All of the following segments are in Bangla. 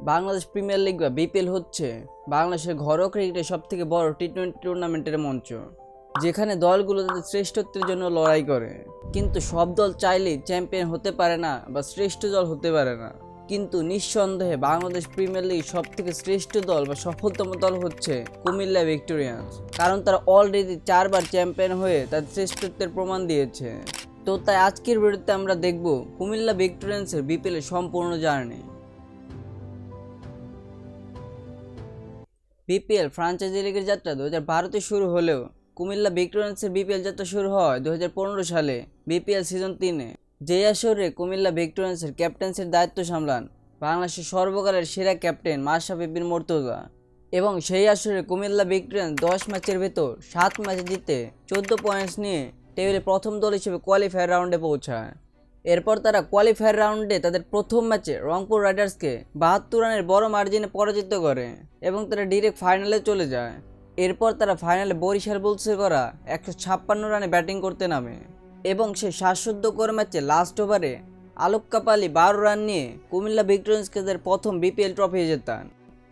বাংলাদেশ প্রিমিয়ার লিগ বা বিপিএল হচ্ছে বাংলাদেশের ঘরোয়া ক্রিকেটের সবথেকে বড় টি-20 টুর্নামেন্টের মঞ্চ, যেখানে দলগুলো তাদের শ্রেষ্ঠত্বের জন্য লড়াই করে। কিন্তু সব দল চাইলেই চ্যাম্পিয়ন হতে পারে না বা শ্রেষ্ঠ দল হতে পারে না। কিন্তু নিঃসন্দেহে বাংলাদেশ প্রিমিয়ার লিগ সবথেকে শ্রেষ্ঠ দল বা সফলতম দল হচ্ছে কুমিল্লা ভিক্টোরিয়ান্স, কারণ তারা অলরেডি 4বার চ্যাম্পিয়ন হয়ে তাদের শ্রেষ্ঠত্বের প্রমাণ দিয়েছে। তো তাই আজকের ভিডিওতে আমরা দেখব কুমিল্লা ভিক্টোরিয়ান্সের বিপিএলের সম্পূর্ণ জার্নি। বিপিএল ফ্রাঞ্চাইজি লিগের যাত্রা 2012-তে শুরু হলেও কুমিল্লা ভিক্টোরিয়ান্সের বিপিএল যাত্রা শুরু হয় 2015 সালে বিপিএল সিজন 3-এ। যে আসরে কুমিল্লা ভিক্টোরিয়ান্সের ক্যাপ্টেন্সির দায়িত্ব সামলান বাংলাদেশের সর্বকালের সেরা ক্যাপ্টেন মাশরাফি বিন মুর্তজা, এবং সেই আসরে কুমিল্লা ভিক্টোরিয়ান্স 10 ম্যাচের ভেতর 7 ম্যাচে জিতে 14 পয়েন্টস নিয়ে টেবিলে প্রথম দল হিসেবে কোয়ালিফায়ার রাউন্ডে পৌঁছায়। এরপর তারা কোয়ালিফায়ার রাউন্ডে তাদের প্রথম ম্যাচে রংপুর রাইডার্সকে 72 রানের বড় মার্জিনে পরাজিত করে এবং তারা ডিরেক্ট ফাইনালে চলে যায়। এরপর তারা ফাইনালে বরিশাল বুলসে করা 156 রানে ব্যাটিং করতে নামে এবং সেই শ্বাসরুদ্ধকর ম্যাচে লাস্ট ওভারে আলোক কাপালি 12 রান নিয়ে কুমিল্লা ভিক্টোরিয়ান্সকে তাদের প্রথম বিপিএল ট্রফি জেতান।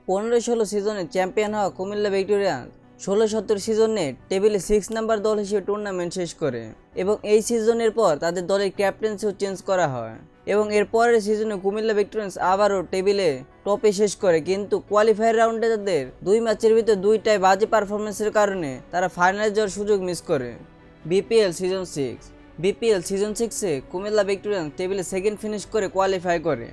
15-16 সিজনে চ্যাম্পিয়ন হওয়া কুমিল্লা ভিক্টোরিয়ান্স 16-17 সিজনে টেবিলে 6 নাম্বার দল হিসেবে টুর্নামেন্ট শেষ করে এবং এই সিজনের পর তাদের দলের ক্যাপ্টেন্সিও চেঞ্জ করা হয় এবং এর পরের সিজনে কুমিল্লা ভিক্টোরিয়ান্স আবারও টেবিলে টপে শেষ করে। কিন্তু কোয়ালিফায়ার রাউন্ডে তাদের 2 ম্যাচের ভিতর 2টাই বাজে পারফরমেন্সের কারণে তারা ফাইনালে যাওয়ার সুযোগ মিস করে। বিপিএল সিজন 6-এ কুমিল্লা ভিক্টোরিয়ান্স টেবিলে সেকেন্ড ফিনিশ করে কোয়ালিফাই করে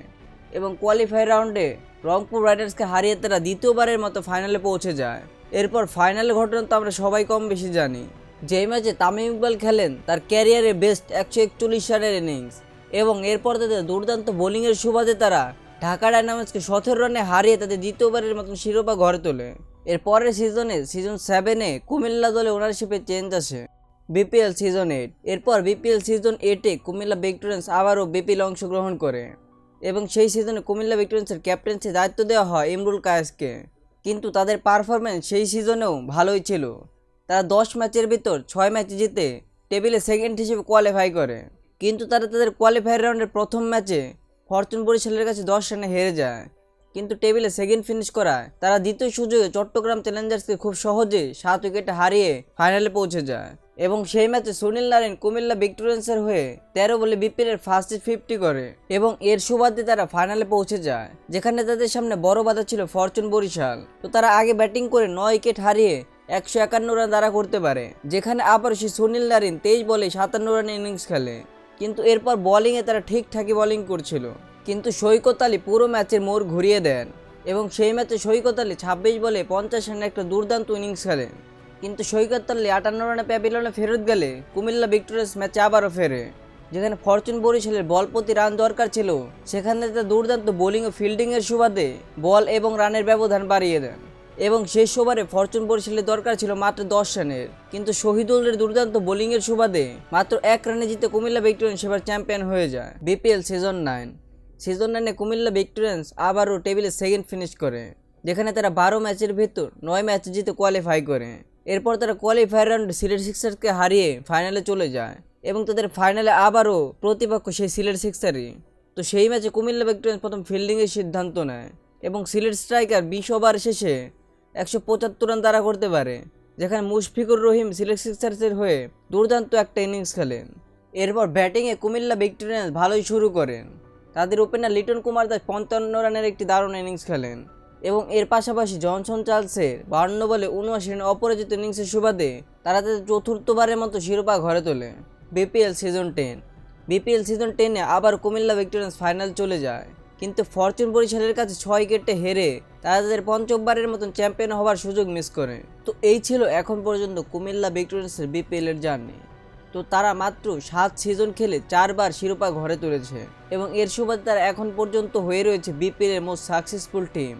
এবং কোয়ালিফায়ার রাউন্ডে রংপুর রাইডার্সকে হারিয়ে তারা দ্বিতীয়বারের মতো ফাইনালে পৌঁছে যায়। এরপর ফাইনালের ঘটনা তো আমরা সবাই কম বেশি জানি। যেই ম্যাচে তামিম ইকবাল খেলেন তার ক্যারিয়ারে বেস্ট 141 রানের ইনিংস এবং এরপর তাদের দুর্দান্ত বোলিংয়ের সুবাদে তারা ঢাকা ডায়নামাইটসকে 17 রানে হারিয়ে তাদের দ্বিতীয়বারের মতন শিরোপা ঘরে তোলে। এর পরের সিজনে সিজন 7-এ কুমিল্লা দলে ওনারশিপে চেঞ্জ আসে। বিপিএল সিজন 8, এরপর বিপিএল সিজন 8-এ কুমিল্লা ভিক্টোরিয়ান্স আবারও বিপিএল অংশগ্রহণ করে এবং সেই সিজনে কুমিল্লা ভিক্টোরিয়ান্সের ক্যাপ্টেন্সি দায়িত্ব দেওয়া হয় ইমরুল কায়েসকে। কিন্তু তাদের পারফরম্যান্স সেই সিজনেও ভালোই ছিল। তারা 10 ম্যাচের ভিতর 6 ম্যাচ জিতে টেবিলে সেকেন্ড হিসেবে কোয়ালিফাই করে, কিন্তু তারা তাদের কোয়ালিফায়ার রাউন্ডের প্রথম ম্যাচে ফরচুন বরিশালের কাছে 10 রানে হেরে যায়। কিন্তু টেবিলে সেকেন্ড ফিনিশ করায় তারা দ্বিতীয় সুযোগে চট্টগ্রাম চ্যালেঞ্জার্সকে খুব সহজে 7 উইকেটে হারিয়ে ফাইনালে পৌঁছে যায় এবং সেই ম্যাচে সুনীল নারায়ণ কুমিল্লা ভিক্টোরিয়ান্সের হয়ে 13 বলে বিপিএলের ফার্স্ট 50 করে এবং এর সুবাদে তারা ফাইনালে পৌঁছে যায়, যেখানে তাদের সামনে বড় বাধা ছিল ফরচুন বরিশাল। তো তারা আগে ব্যাটিং করে 9 উইকেট হারিয়ে 151 রান তারা করতে পারে, যেখানে আবার সেই সুনীল নারায়ণ 23 বলে 57 রানের ইনিংস খেলে। কিন্তু এরপর বোলিংয়ে তারা ঠিকঠাকই বোলিং করছিল, কিন্তু সৈকত আলী পুরো ম্যাচের মোড় ঘুরিয়ে দেন এবং সেই ম্যাচে সৈকত আলী 26 বলে 50 রানের একটা দুর্দান্ত ইনিংস খেলেন। কিন্তু সৈকত আলী 58 রানে প্যাভিলিয়নে ফেরত গেলে কুমিল্লা ভিক্টোরিয়ান্স ম্যাচে আবারও ফেরে, যেখানে ফরচুন বরিশালের বল প্রতি রান দরকার ছিল সেখানে তারা দুর্দান্ত বোলিং ও ফিল্ডিংয়ের সুবাদে বল এবং রানের ব্যবধান বাড়িয়ে দেন এবং শেষ ওভারে ফরচুন বরিশালের দরকার ছিল মাত্র 10 রানের, কিন্তু শহীদুলের দুর্দান্ত বোলিংয়ের সুবাদে মাত্র 1 রানে জিতে কুমিল্লা ভিক্টোরিয়ান্স সেবার চ্যাম্পিয়ন হয়ে যায়। বিপিএল সিজন 9-এ কুমিল্লা ভিক্টোরিয়ান্স আবারও টেবিলে সেকেন্ড ফিনিশ করে, যেখানে তারা 12 ম্যাচের ভেতর 9 ম্যাচ জিতে কোয়ালিফাই করে। এরপর তারা কোয়ালিফায়ার রাউন্ডে সিলেট সিক্সার্সকে হারিয়ে ফাইনালে চলে যায় এবং তাদের ফাইনালে আবারও প্রতিপক্ষ সেই সিলেট সিক্সারই। তো সেই ম্যাচে কুমিল্লা ভিক্টোরিয়ান্স প্রথম ফিল্ডিংয়ের সিদ্ধান্ত নেয় এবং সিলেট স্ট্রাইকার 20 ওভার শেষে 175 রান তারা করতে পারে, যেখানে মুশফিকুর রহিম সিলেট সিক্সার্সের হয়ে দুর্দান্ত একটা ইনিংস খেলেন। এরপর ব্যাটিংয়ে কুমিল্লা ভিক্টোরিয়ান্স ভালোই শুরু করেন। তাদের ওপেনার লিটন কুমার দাস 55 রানের একটি দারুণ ইনিংস খেলেন এবং এর পাশাপাশি জনসন চার্লসের 52 বলে 79 রানের অপরাজিত ইনিংসের সুবাদে তারা তাদের চতুর্থবারের মতো শিরোপা ঘরে তোলে। বিপিএল সিজন 10-এ আবার কুমিল্লা ভিক্টোরিয়ান্স ফাইনাল চলে যায়, কিন্তু ফরচুন বরিশালের কাছে 6 উইকেটে হেরে তারা তাদের পঞ্চমবারের মতন চ্যাম্পিয়ন হওয়ার সুযোগ মিস করে। তো এই ছিল এখন পর্যন্ত কুমিল্লা ভিক্টোরিয়ান্সের বিপিএলের জার্নি। তো তারা মাত্র 7 সিজন খেলে 4বার শিরোপা ঘরে তুলেছে এবং এর সুবাদে তারা এখন পর্যন্ত হয়ে রয়েছে বিপিএলের মোস্ট সাকসেসফুল টিম।